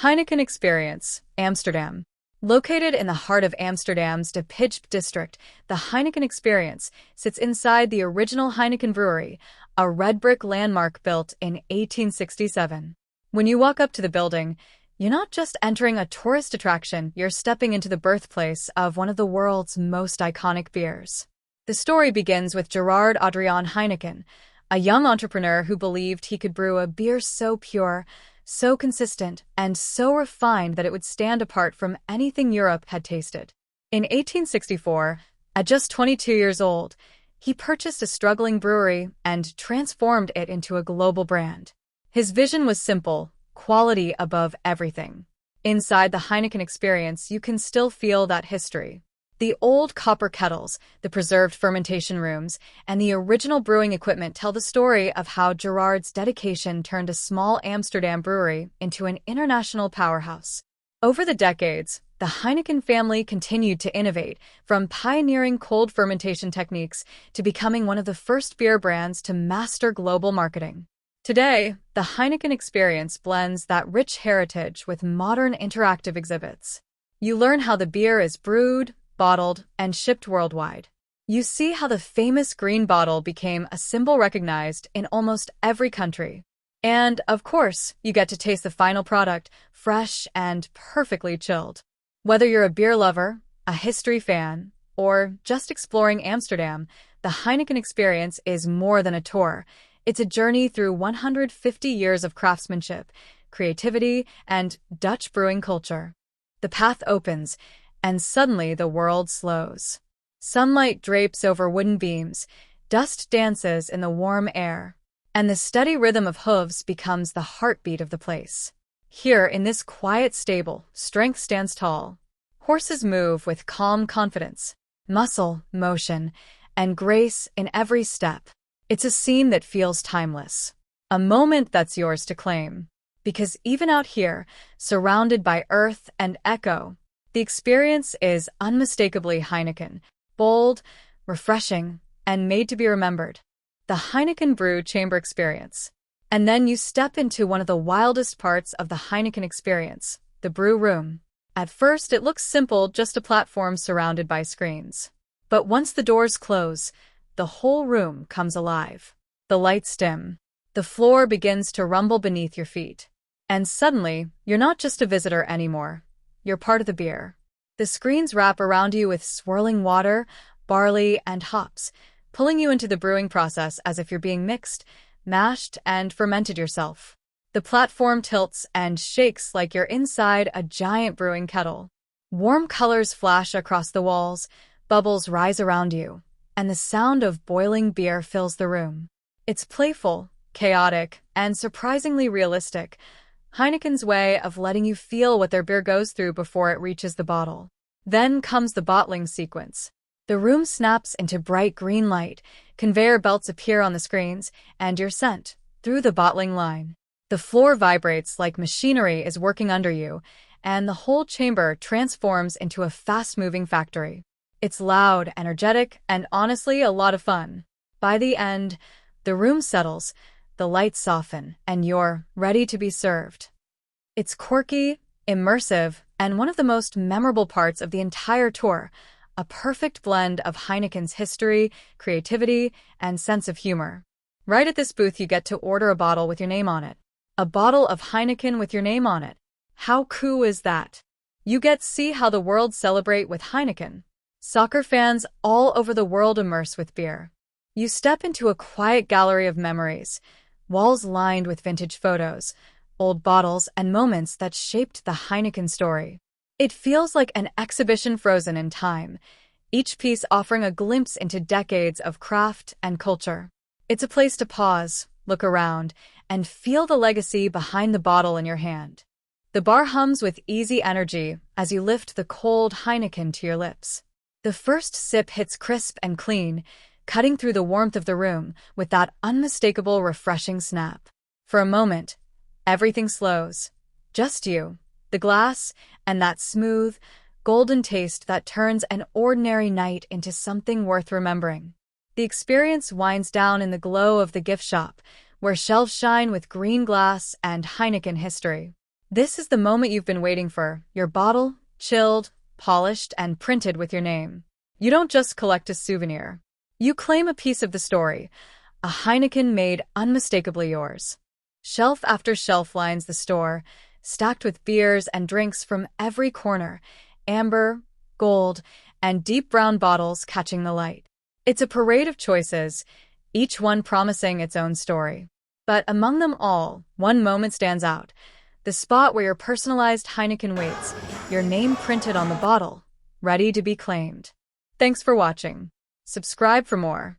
Heineken Experience, Amsterdam. Located in the heart of Amsterdam's De Pijp district, the Heineken Experience sits inside the original Heineken Brewery, a red brick landmark built in 1867. When you walk up to the building, you're not just entering a tourist attraction, you're stepping into the birthplace of one of the world's most iconic beers. The story begins with Gerard Adriaan Heineken, a young entrepreneur who believed he could brew a beer so pure, so consistent, and so refined that it would stand apart from anything Europe had tasted. In 1864, at just 22 years old, he purchased a struggling brewery and transformed it into a global brand. His vision was simple: quality above everything. Inside the Heineken Experience, you can still feel that history. The old copper kettles, the preserved fermentation rooms, and the original brewing equipment tell the story of how Gerard's dedication turned a small Amsterdam brewery into an international powerhouse. Over the decades, the Heineken family continued to innovate, from pioneering cold fermentation techniques to becoming one of the first beer brands to master global marketing. Today, the Heineken Experience blends that rich heritage with modern interactive exhibits. You learn how the beer is brewed, bottled, and shipped worldwide. You see how the famous green bottle became a symbol recognized in almost every country. And, of course, you get to taste the final product, fresh and perfectly chilled. Whether you're a beer lover, a history fan, or just exploring Amsterdam, the Heineken Experience is more than a tour. It's a journey through 150 years of craftsmanship, creativity, and Dutch brewing culture. The path opens, and suddenly the world slows. Sunlight drapes over wooden beams, dust dances in the warm air, and the steady rhythm of hooves becomes the heartbeat of the place. Here, in this quiet stable, strength stands tall. Horses move with calm confidence, muscle, motion, and grace in every step. It's a scene that feels timeless, a moment that's yours to claim. Because even out here, surrounded by earth and echo, the experience is unmistakably Heineken, bold, refreshing, and made to be remembered. The Heineken Brew Chamber Experience. And then you step into one of the wildest parts of the Heineken Experience, the brew room. At first, it looks simple, just a platform surrounded by screens. But once the doors close, the whole room comes alive. The lights dim. The floor begins to rumble beneath your feet. And suddenly, you're not just a visitor anymore. You're part of the beer. The screens wrap around you with swirling water, barley, and hops, pulling you into the brewing process as if you're being mixed, mashed, and fermented yourself. The platform tilts and shakes like you're inside a giant brewing kettle. Warm colors flash across the walls, bubbles rise around you, and the sound of boiling beer fills the room. It's playful, chaotic, and surprisingly realistic, Heineken's way of letting you feel what their beer goes through before it reaches the bottle. Then comes the bottling sequence. The room snaps into bright green light, conveyor belts appear on the screens, and you're sent through the bottling line. The floor vibrates like machinery is working under you, and the whole chamber transforms into a fast-moving factory. It's loud, energetic, and honestly a lot of fun. By the end, the room settles, the lights soften, and you're ready to be served. It's quirky, immersive, and one of the most memorable parts of the entire tour, a perfect blend of Heineken's history, creativity, and sense of humor. Right at this booth, you get to order a bottle with your name on it. A bottle of Heineken with your name on it. How cool is that? You get to see how the world celebrate with Heineken. Soccer fans all over the world immerse with beer. You step into a quiet gallery of memories, walls lined with vintage photos, old bottles, and moments that shaped the Heineken story. It feels like an exhibition frozen in time, each piece offering a glimpse into decades of craft and culture. It's a place to pause, look around, and feel the legacy behind the bottle in your hand. The bar hums with easy energy as you lift the cold Heineken to your lips. The first sip hits crisp and clean, cutting through the warmth of the room with that unmistakable, refreshing snap. For a moment, everything slows. Just you, the glass, and that smooth, golden taste that turns an ordinary night into something worth remembering. The experience winds down in the glow of the gift shop, where shelves shine with green glass and Heineken history. This is the moment you've been waiting for, your bottle, chilled, polished, and printed with your name. You don't just collect a souvenir. You claim a piece of the story, a Heineken made unmistakably yours. Shelf after shelf lines the store, stacked with beers and drinks from every corner, amber, gold, and deep brown bottles catching the light. It's a parade of choices, each one promising its own story. But among them all, one moment stands out. The spot where your personalized Heineken waits, your name printed on the bottle, ready to be claimed. Thanks for watching. Subscribe for more.